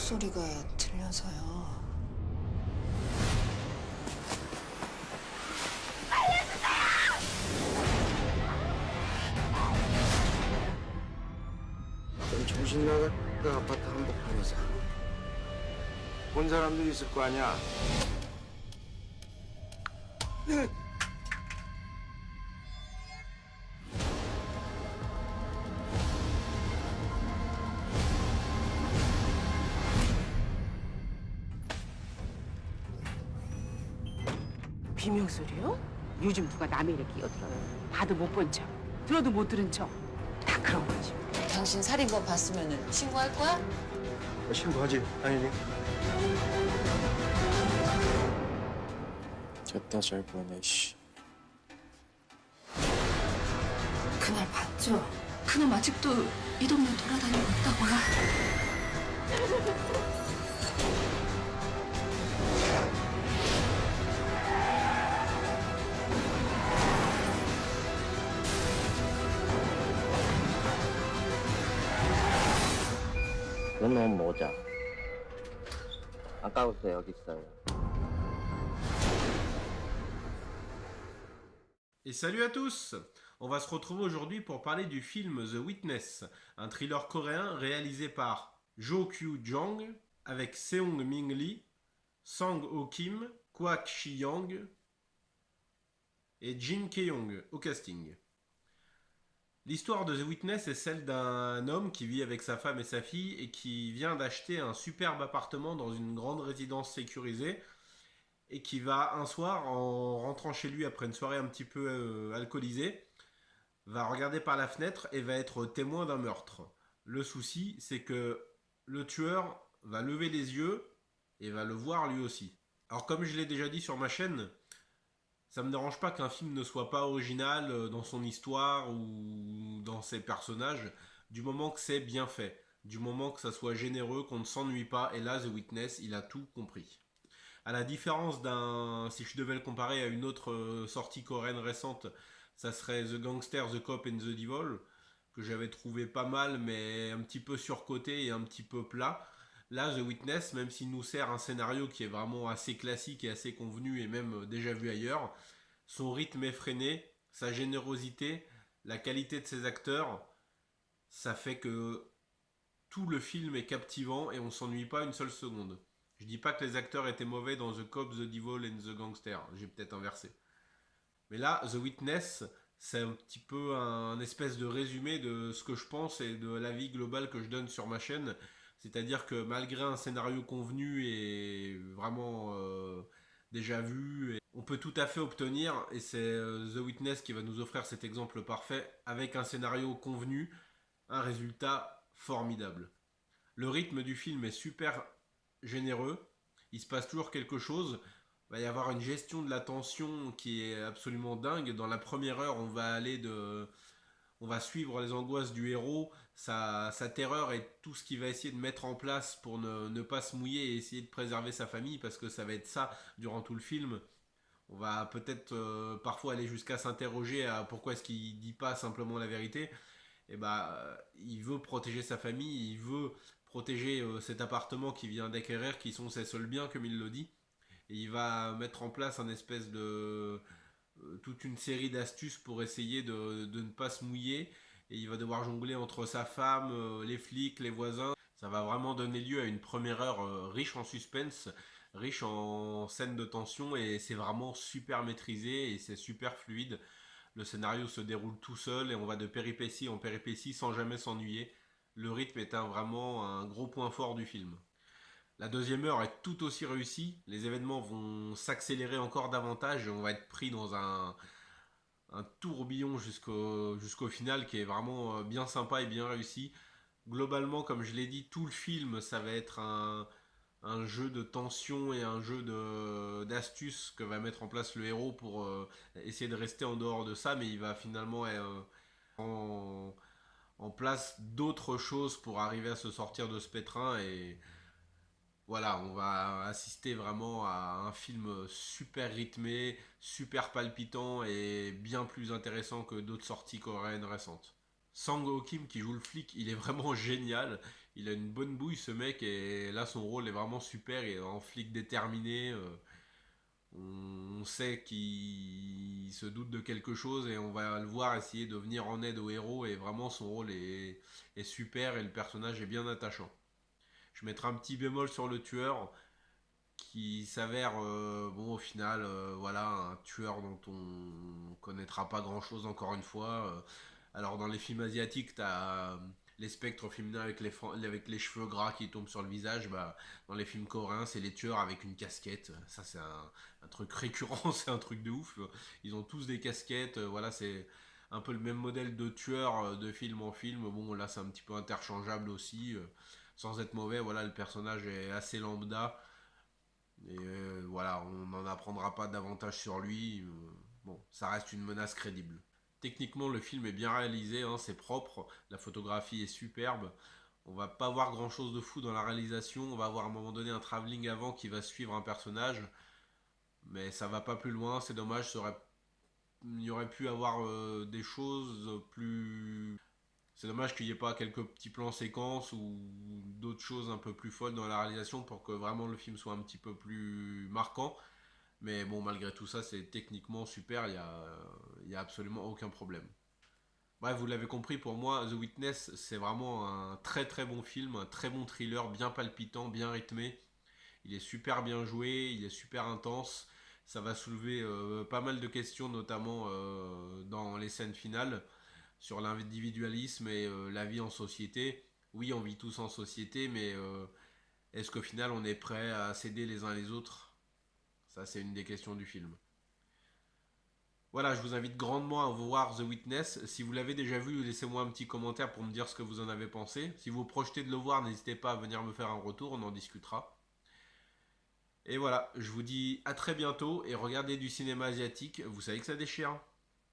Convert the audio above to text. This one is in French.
목소리가 들려서요. 넌 정신 나간 아파트 한복판에서 본 사람도 있을 거 아니야. 비명소리요? 요즘 누가 남의 일에 끼어들어요. 봐도 못 본 척, 들어도 못 들은 척. 다 그런 거지. 당신 살인범 봤으면 신고할 거야? 신고하지, 당연히. 됐다, 잘 보네, 씨. 그날 봤죠? 그놈 아직도 이 동네 돌아다니고 있다고요. 그놈 모자. 아까부터 여기 있어요. Et salut à tous! On va se retrouver aujourd'hui pour parler du film The Witness, un thriller coréen réalisé par Jo Kyu-jong avec Seong Ming Lee, Sang Ho Kim, Kwak Shi-young et Jin Ke-young au casting. L'histoire de The Witness est celle d'un homme qui vit avec sa femme et sa fille et qui vient d'acheter un superbe appartement dans une grande résidence sécurisée et qui va un soir, en rentrant chez lui après une soirée un petit peu alcoolisée, va regarder par la fenêtre et va être témoin d'un meurtre. Le souci, c'est que le tueur va lever les yeux et va le voir lui aussi. Alors comme je l'ai déjà dit sur ma chaîne, ça me dérange pas qu'un film ne soit pas original dans son histoire ou dans ses personnages, du moment que c'est bien fait, du moment que ça soit généreux, qu'on ne s'ennuie pas, et là The Witness, il a tout compris. À la différence d'un, si je devais le comparer à une autre sortie coréenne récente, ça serait The Gangster, The Cop and The Devil, que j'avais trouvé pas mal, mais un petit peu surcoté et un petit peu plat. Là, The Witness, même s'il nous sert un scénario qui est vraiment assez classique et assez convenu et même déjà vu ailleurs, son rythme effréné, sa générosité, la qualité de ses acteurs, ça fait que tout le film est captivant et on s'ennuie pas une seule seconde. Je dis pas que les acteurs étaient mauvais dans The Cop, The Devil and The Gangster, j'ai peut-être inversé. Mais là, The Witness, c'est un petit peu un espèce de résumé de ce que je pense et de l'avis global que je donne sur ma chaîne. C'est-à-dire que malgré un scénario convenu et vraiment déjà vu, on peut tout à fait obtenir, et c'est The Witness qui va nous offrir cet exemple parfait, avec un scénario convenu, un résultat formidable. Le rythme du film est super généreux, il se passe toujours quelque chose, il va y avoir une gestion de la tension qui est absolument dingue. Dans la première heure, on va suivre les angoisses du héros, sa terreur et tout ce qu'il va essayer de mettre en place pour ne pas se mouiller et essayer de préserver sa famille, parce que ça va être ça durant tout le film. On va peut-être parfois aller jusqu'à s'interroger à pourquoi est-ce qu'il dit pas simplement la vérité. Et il veut protéger sa famille, il veut protéger cet appartement qu'il vient d'acquérir, qui sont ses seuls biens, comme il le dit. Et il va mettre en place un espèce de toute une série d'astuces pour essayer de ne pas se mouiller. Et il va devoir jongler entre sa femme, les flics, les voisins. Ça va vraiment donner lieu à une première heure riche en suspense, riche en scènes de tension, et c'est vraiment super maîtrisé et c'est super fluide. Le scénario se déroule tout seul et on va de péripétie en péripétie sans jamais s'ennuyer. Le rythme est vraiment un gros point fort du film. La deuxième heure est tout aussi réussie. Les événements vont s'accélérer encore davantage et on va être pris dans un tourbillon jusqu'au final qui est vraiment bien sympa et bien réussi. Globalement, comme je l'ai dit, tout le film, ça va être un jeu de tension et un jeu d'astuces que va mettre en place le héros pour essayer de rester en dehors de ça, mais il va finalement en, en place d'autres choses pour arriver à se sortir de ce pétrin. Et voilà, on va assister vraiment à un film super rythmé, super palpitant et bien plus intéressant que d'autres sorties coréennes récentes. Sang Ho Kim qui joue le flic, il est vraiment génial. Il a une bonne bouille ce mec et là son rôle est vraiment super. Il est un flic déterminé. On sait qu'il se doute de quelque chose et on va le voir essayer de venir en aide au héros et vraiment son rôle est super et le personnage est bien attachant. Je mettrai un petit bémol sur le tueur qui s'avère, bon, au final, voilà, un tueur dont on connaîtra pas grand chose encore une fois. Alors, dans les films asiatiques, t'as les spectres féminins avec les cheveux gras qui tombent sur le visage. Bah, dans les films coréens, c'est les tueurs avec une casquette. Ça, c'est un truc récurrent, c'est un truc de ouf. Ils ont tous des casquettes. Voilà, c'est un peu le même modèle de tueur de film en film. Bon, là, c'est un petit peu interchangeable aussi. Sans être mauvais, voilà, le personnage est assez lambda. Et voilà, on n'en apprendra pas davantage sur lui. Bon, ça reste une menace crédible. Techniquement, le film est bien réalisé, hein, c'est propre, la photographie est superbe. On va pas voir grand chose de fou dans la réalisation. On va avoir à un moment donné un travelling avant qui va suivre un personnage. Mais ça va pas plus loin, c'est dommage. Il y aurait pu avoir des choses plus. C'est dommage qu'il n'y ait pas quelques petits plans séquences ou d'autres choses un peu plus folles dans la réalisation pour que vraiment le film soit un petit peu plus marquant. Mais bon, malgré tout ça, c'est techniquement super, il y a absolument aucun problème. Bref, vous l'avez compris, pour moi, The Witness, c'est vraiment un très très bon film, un très bon thriller, bien palpitant, bien rythmé. Il est super bien joué, il est super intense. Ça va soulever pas mal de questions, notamment dans les scènes finales sur l'individualisme et la vie en société. Oui, on vit tous en société, mais est-ce qu'au final on est prêt à s'aider les uns les autres? Ça, c'est une des questions du film. Voilà, je vous invite grandement à voir The Witness. Si vous l'avez déjà vu, laissez-moi un petit commentaire pour me dire ce que vous en avez pensé. Si vous projetez de le voir, n'hésitez pas à venir me faire un retour, on en discutera. Et voilà, je vous dis à très bientôt et regardez du cinéma asiatique, vous savez que ça déchire.